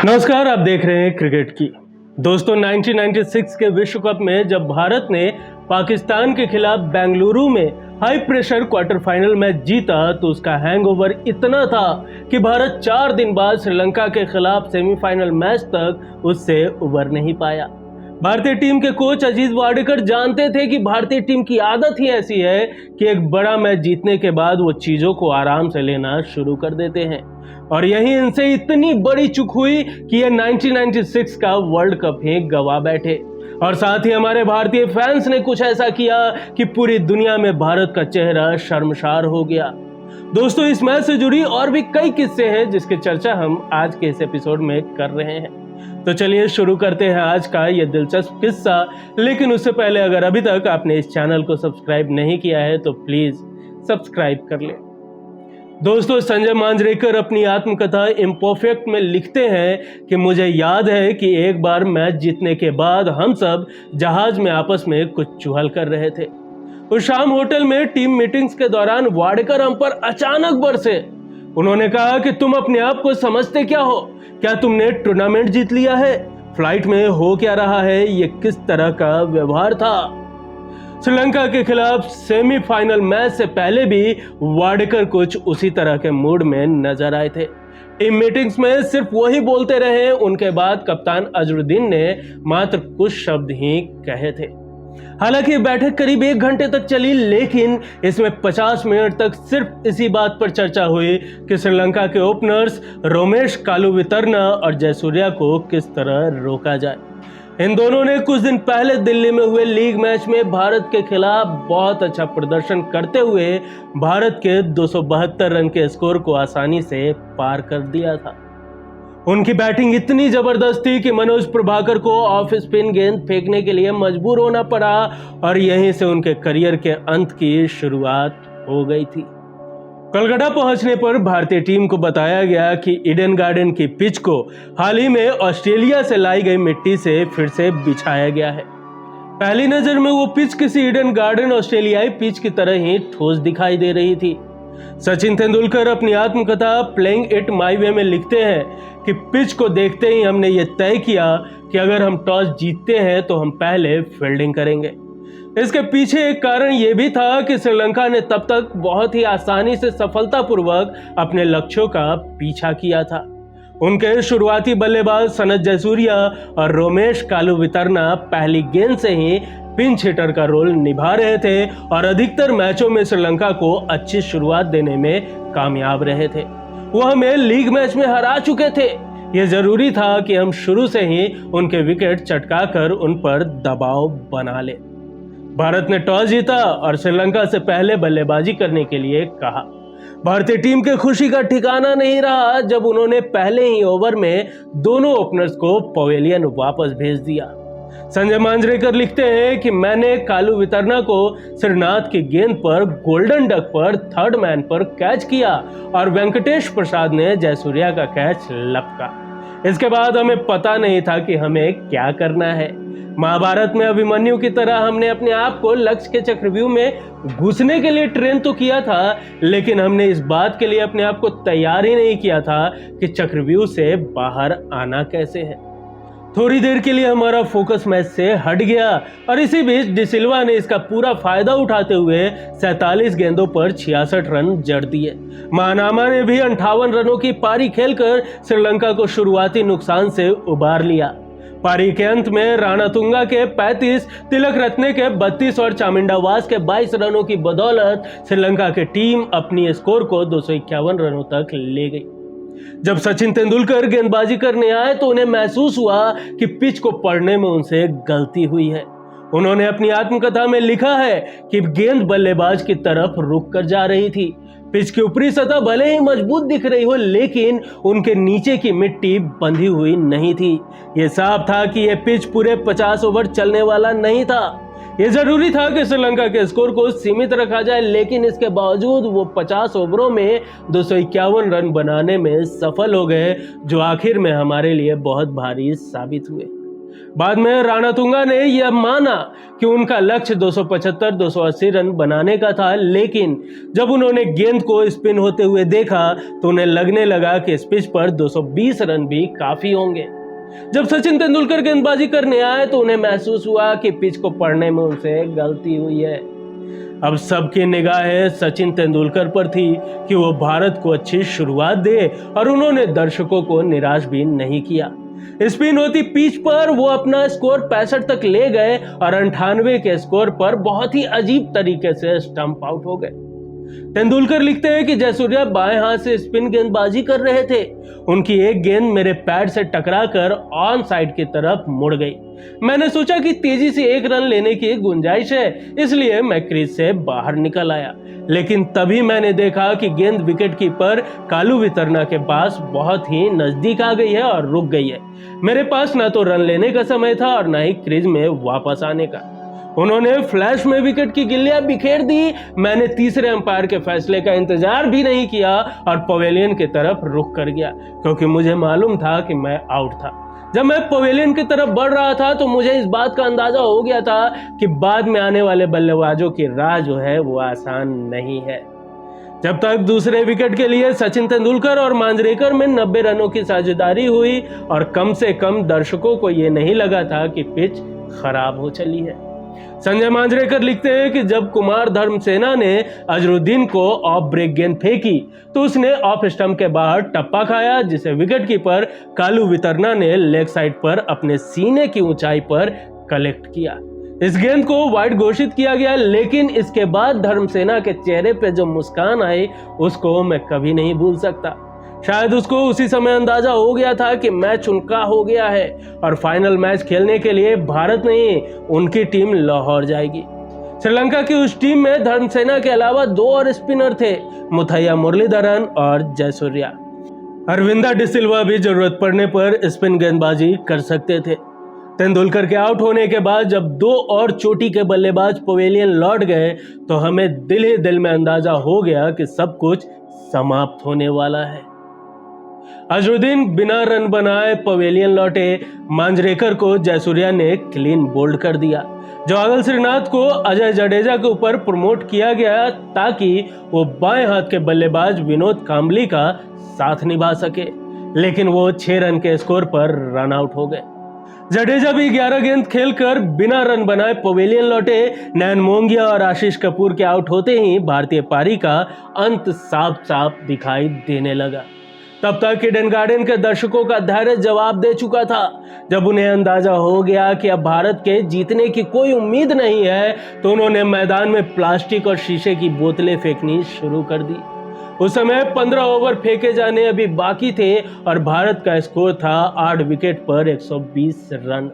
नमस्कार, आप देख रहे हैं क्रिकेट की। दोस्तों, 1996 के विश्व कप में जब भारत ने पाकिस्तान के खिलाफ बेंगलुरु में high pressure quarter final match जीता तो उसका हैंगओवर इतना था कि भारत 4 दिन बाद श्रीलंका के खिलाफ सेमीफाइनल मैच तक उससे उबर नहीं पाया। भारतीय टीम के कोच अजीत वाडेकर जानते थे कि भारतीय टीम की आदत ही ऐसी है कि एक बड़ा मैच जीतने के बाद वो चीजों को आराम से लेना शुरू कर देते हैं, और यही इनसे इतनी बड़ी चूक हुई कि ये 1996 का वर्ल्ड कप ही गवा बैठे। और साथ ही हमारे भारतीय फैंस ने कुछ ऐसा किया कि पूरी दुनिया में भारत का चेहरा शर्मसार हो गया। दोस्तों, इस मैच से जुड़ी और भी कई किस्से हैं जिसकी चर्चा हम आज के इस एपिसोड में कर रहे हैं। तो चलिए शुरू करते हैं आज का ये दिलचस्प किस्सा। लेकिन उससे पहले अगर अभी तक आपने इस चैनल को सब्सक्राइब नहीं किया है तो प्लीज सब्सक्राइब कर लें। दोस्तों, संजय मांजरेकर अपनी आत्मकथा इम्परफेक्ट में लिखते हैं कि मुझे याद है कि एक बार मैच जीतने के बाद हम सब जहाज में आपस में कुछ चुहल कर रहे थे। उस शाम होटल में टीम मीटिंग्स के दौरान वाडेकर हम पर अचानक बरसे। उन्होंने कहा कि तुम अपने आप को समझते क्या हो? क्या तुमने टूर्नामेंट जीत लिया है? फ्लाइट में हो क्या रहा है? ये किस तरह का व्यवहार था? श्रीलंका के खिलाफ सेमीफाइनल मैच से पहले भी वाडेकर कुछ उसी तरह के मूड में नजर आए थे। टीम मीटिंग्स में सिर्फ वही बोलते रहे। उनके बाद कप्तान अजरुद्दीन ने मात्र कुछ शब्द ही कहे थे। हालांकि बैठक करीब 1 घंटे तक चली, लेकिन इसमें 50 मिनट तक सिर्फ इसी बात पर चर्चा हुई कि श्रीलंका के ओपनर्स रोमेश कालुवितर्ना और जयसूर्या को किस तरह रोका जाए। इन दोनों ने कुछ दिन पहले दिल्ली में हुए लीग मैच में भारत के खिलाफ बहुत अच्छा प्रदर्शन करते हुए भारत के 272 रन के स्कोर को आसानी से पार कर दिया था। उनकी बैटिंग इतनी जबरदस्त थी कि मनोज प्रभाकर को ऑफ स्पिन गेंद फेंकने के लिए मजबूर होना पड़ा, और यहीं से उनके करियर के अंत की शुरुआत हो गई थी। कोलकाता पहुंचने पर भारतीय टीम को बताया गया कि ईडन गार्डन की पिच को हाल ही में ऑस्ट्रेलिया से लाई गई मिट्टी से फिर से बिछाया गया है। पहली नजर में वो पिच किसी ईडन गार्डन ऑस्ट्रेलियाई पिच की तरह ही ठोस दिखाई दे रही थी। सचिन तेंदुलकर अपनी आत्मकथा प्लेइंग इट माई वे में लिखते हैं कि पिच को देखते ही हमने ये तय किया कि अगर हम टॉस जीतते हैं तो हम पहले फील्डिंग करेंगे। इसके पीछे एक कारण यह भी था कि श्रीलंका ने तब तक बहुत ही आसानी से सफलतापूर्वक अपने लक्ष्यों का पीछा किया था। उनके शुरुआती बल्लेबाज सनत जयसूर्या और रोमेश कालुवितर्ना पहली गेंद से ही पिंच हिटर का रोल निभा रहे थे और अधिकतर मैचों में श्रीलंका को अच्छी शुरुआत देने में कामयाब रहे थे। वो हमें लीग मैच में हरा चुके थे। यह जरूरी था कि हम शुरू से ही उनके विकेट चटकाकर उन पर दबाव बना लें। भारत ने टॉस जीता और श्रीलंका से पहले बल्लेबाजी करने के लिए कहा। भारतीय टीम के खुशी का ठिकाना नहीं रहा जब उन्होंने पहले ही ओवर में दोनों ओपनर्स को पवेलियन वापस भेज दिया। संजय मांजरेकर लिखते हैं कि मैंने कालुवितर्ना को श्रीनाथ की गेंद पर गोल्डन डक पर थर्ड मैन पर कैच किया और वेंकटेश प्रसाद ने जयसूर्या का कैच लपका। इसके बाद हमें पता नहीं था कि हमें क्या करना है। महाभारत में अभिमन्यु की तरह हमने अपने आप को लक्ष्य के चक्रव्यूह में घुसने के लिए ट्रेन तो किया था, लेकिन हमने इस बात के लिए अपने आप को तैयार ही नहीं किया था कि चक्रव्यूह से बाहर आना कैसे है। थोड़ी देर के लिए हमारा फोकस मैच से हट गया और इसी बीच डिसिल्वा ने इसका पूरा फायदा उठाते हुए 47 गेंदों पर 66 रन जड़ दिए। महानामा ने भी 58 रनों की पारी खेलकर श्रीलंका को शुरुआती नुकसान से उबार लिया। पारी के अंत में राणातुंगा के 35, तिलक रत्ने के 32 और चामिंडावास के 22 रनों की बदौलत श्रीलंका की टीम अपनी स्कोर को 251 रनों तक ले गई। जब सचिन तेंदुलकर गेंदबाजी करने आए तो उन्हें महसूस हुआ कि पिच को पढ़ने में उनसे गलती हुई है। उन्होंने अपनी आत्मकथा में लिखा है कि गेंद बल्लेबाज की तरफ रुक कर जा रही थी। पिच की ऊपरी सतह भले ही मजबूत दिख रही हो, लेकिन उनके नीचे की मिट्टी बंधी हुई नहीं थी। यह साफ था कि यह पिच पूरे 50 ओवर चलने वाला नहीं था। यह जरूरी था कि श्रीलंका के स्कोर को सीमित रखा जाए, लेकिन इसके बावजूद वो 50 ओवरों में 251 रन बनाने में सफल हो गए, जो आखिर में हमारे लिए बहुत भारी साबित हुए। बाद में रानातुंगा ने यह माना कि उनका लक्ष्य 275-280 रन बनाने का था, लेकिन जब उन्होंने गेंद को स्पिन होते हुए देखा तो उन्हें लगने लगा कि इस पिच पर 220 रन भी काफी होंगे। जब सचिन तेंदुलकर गेंदबाजी करने आए तो उन्हें महसूस हुआ कि पिच को पढ़ने में उनसे गलती हुई है। अब सबकी निगाहें सचिन तेंदुलकर पर थी कि वो भारत को अच्छी शुरुआत दे, और उन्होंने दर्शकों को निराश भी नहीं किया। स्पिन होती पिच पर वो अपना स्कोर 65 तक ले गए और 98 के स्कोर पर बहुत ही अजीब तरीके से स्टंप आउट हो गए। तेंदुलकर लिखते हैं कि जयसूर्या बाएं हाथ से स्पिन गेंदबाजी कर रहे थे। उनकी एक गेंद मेरे पैड से टकराकर ऑन साइड की तरफ मुड़ गई। मैंने सोचा कि तेजी से एक रन लेने की गुंजाइश है, इसलिए मैं क्रीज से बाहर निकल आया, लेकिन तभी मैंने देखा कि गेंद विकेट कीपर कालू वितरना के पास बहुत ही नजदीक आ गई है और रुक गई है। मेरे पास ना तो रन लेने का समय था और ना ही क्रीज में वापस आने का। उन्होंने फ्लैश में विकेट की गिल्लियां बिखेर दी। मैंने तीसरे अंपायर के फैसले का इंतजार भी नहीं किया और पवेलियन की तरफ रुख कर गया, क्योंकि मुझे मालूम था कि मैं आउट था। जब मैं पवेलियन की तरफ बढ़ रहा था तो मुझे इस बात का अंदाजा हो गया था कि बाद में आने वाले बल्लेबाजों की राह जो है वो आसान नहीं है। जब तक दूसरे विकेट के लिए सचिन तेंदुलकर और मांजरेकर में 90 रनों की साझेदारी हुई और कम से कम दर्शकों को यह नहीं लगा था कि पिच खराब हो चली है। संजय मांजरेकर लिखते हैं कि जब कुमार धर्मसेना ने अजरुद्दीन को ऑफ ब्रेक गेंद फेंकी तो उसने ऑफ स्टंप के बाहर टप्पा खाया, जिसे विकेट कीपर कालू वितरना ने लेग साइड पर अपने सीने की ऊंचाई पर कलेक्ट किया। इस गेंद को वाइड घोषित किया गया, लेकिन इसके बाद धर्मसेना के चेहरे पे जो मुस्कान आई उसको मैं कभी नहीं भूल सकता। शायद उसको उसी समय अंदाजा हो गया था कि मैच उनका हो गया है और फाइनल मैच खेलने के लिए भारत नहीं, उनकी टीम लाहौर जाएगी। श्रीलंका की उस टीम में धर्मसेना के अलावा 2 और स्पिनर थे, मुथैया मुरलीधरन और जयसूर्या। अरविंदा डिसिल्वा भी जरूरत पड़ने पर स्पिन गेंदबाजी कर सकते थे। तेंदुलकर के आउट होने के बाद जब 2 और चोटी के बल्लेबाज पवेलियन लौट गए तो हमें दिल ही दिल में अंदाजा हो गया कि सब कुछ समाप्त होने वाला है। अजरुद्दीन बिना रन बनाए पवेलियन लौटे। मांजरेकर को जयसूर्या ने क्लीन बोल्ड कर दिया। जवागल श्रीनाथ को अजय जडेजा के ऊपर प्रमोट किया गया ताकि वो बाएं हाथ के बल्लेबाज विनोद कांबली का साथ निभा सके, लेकिन वो 6 रन के स्कोर पर रन आउट हो गए। जडेजा भी 11 गेंद खेलकर बिना रन बनाए पवेलियन लौटे। नयन मोंगिया और आशीष कपूर के आउट होते ही भारतीय पारी का अंत साफ साफ दिखाई देने लगा। तब तक ईडन गार्डन के दर्शकों का धैर्य जवाब दे चुका था। जब उन्हें अंदाजा हो गया कि अब भारत के जीतने की कोई उम्मीद नहीं है तो उन्होंने मैदान में प्लास्टिक और शीशे की बोतलें फेंकनी शुरू कर दी। उस समय 15 ओवर फेंके जाने अभी बाकी थे और भारत का स्कोर था 8 विकेट पर 120 रन।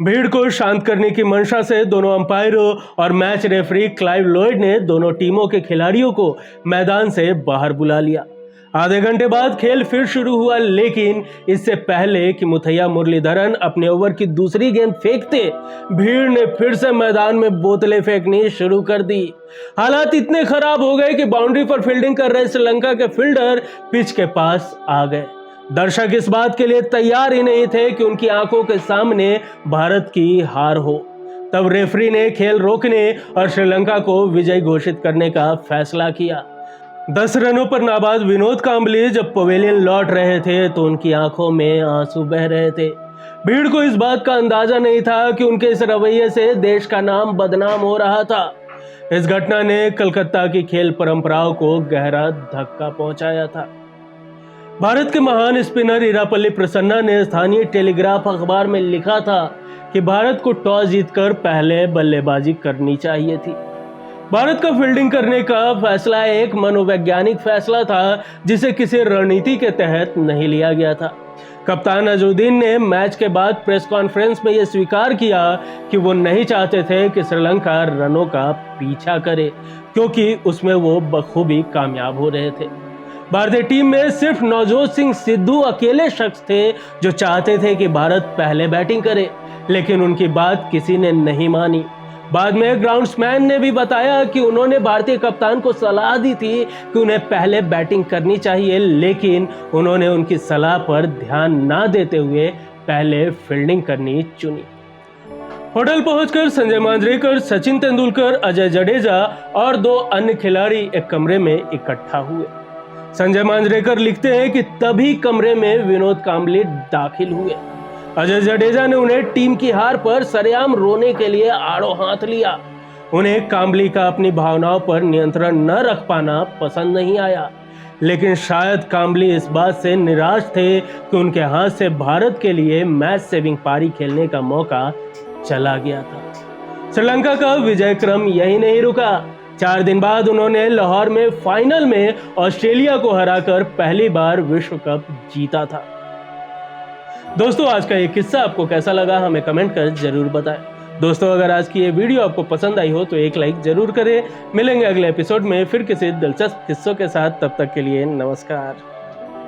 भीड़ को शांत करने की मंशा से दोनों अंपायरों और मैच रेफरी क्लाइव लॉयड ने दोनों टीमों के खिलाड़ियों को मैदान से बाहर बुला लिया। आधे घंटे बाद खेल फिर शुरू हुआ, लेकिन इससे पहले कि मुथैया मुरलीधरन अपने ओवर की दूसरी गेंद फेंकते, भीड़ ने फिर से मैदान में बोतलें फेंकनी शुरू कर दी। हालात इतने खराब हो गए कि बाउंड्री पर फील्डिंग कर रहे श्रीलंका के फील्डर पिच के पास आ गए। दर्शक इस बात के लिए तैयार ही नहीं थे कि उनकी आंखों के सामने भारत की हार हो। तब रेफरी ने खेल रोकने और श्रीलंका को विजयी घोषित करने का फैसला किया। 10 रनों पर नाबाद विनोद कांबली जब पवेलियन लौट रहे थे तो उनकी आंखों में आंसू बह रहे थे। भीड़ को इस बात का अंदाजा नहीं था कि उनके इस रवैये से देश का नाम बदनाम हो रहा था। इस घटना ने कलकत्ता की खेल परंपराओं को गहरा धक्का पहुंचाया था। भारत के महान स्पिनर इरापल्ली प्रसन्ना ने स्थानीय टेलीग्राफ अखबार में लिखा था कि भारत को टॉस जीतकर पहले बल्लेबाजी करनी चाहिए थी। भारत का फील्डिंग करने का फैसला एक मनोवैज्ञानिक फैसला था जिसे किसी रणनीति के तहत नहीं लिया गया था। कप्तान अजरुद्दीन ने मैच के बाद प्रेस कॉन्फ्रेंस में यह स्वीकार किया कि वो नहीं चाहते थे कि श्रीलंका रनों का पीछा करे, क्योंकि उसमें वो बखूबी कामयाब हो रहे थे। भारतीय टीम में सिर्फ नवजोत सिंह सिद्धू अकेले शख्स थे जो चाहते थे कि भारत पहले बैटिंग करे, लेकिन उनकी बात किसी ने नहीं मानी। बाद में ग्राउंड्समैन ने भी बताया कि उन्होंने भारतीय कप्तान को सलाह दी थी कि उन्हें पहले बैटिंग करनी चाहिए, लेकिन उन्होंने उनकी सलाह पर ध्यान ना देते हुए पहले फील्डिंग करनी चुनी। होटल पहुंचकर संजय मांजरेकर, सचिन तेंदुलकर, अजय जडेजा और 2 अन्य खिलाड़ी एक कमरे में इकट्ठा हुए। संजय मांजरेकर लिखते हैं कि तभी कमरे में विनोद कांबली दाखिल हुए। अजय जडेजा ने उन्हें टीम की हार पर सरेआम रोने के लिए आड़ो हाथ लिया। उन्हें कांबली का अपनी भावनाओं पर नियंत्रण न रख पाना पसंद नहीं आया, लेकिन शायद कांबली इस बात से निराश थे कि उनके हाथ से भारत के लिए मैच सेविंग पारी खेलने का मौका चला गया था। श्रीलंका का विजय क्रम यही नहीं रुका। 4 दिन बाद उन्होंने लाहौर में फाइनल में ऑस्ट्रेलिया को हराकर पहली बार विश्व कप जीता था। दोस्तों, आज का ये किस्सा आपको कैसा लगा हमें कमेंट कर जरूर बताएं। दोस्तों, अगर आज की ये वीडियो आपको पसंद आई हो तो एक लाइक जरूर करें। मिलेंगे अगले एपिसोड में फिर किसी दिलचस्प किस्सों के साथ। तब तक के लिए नमस्कार।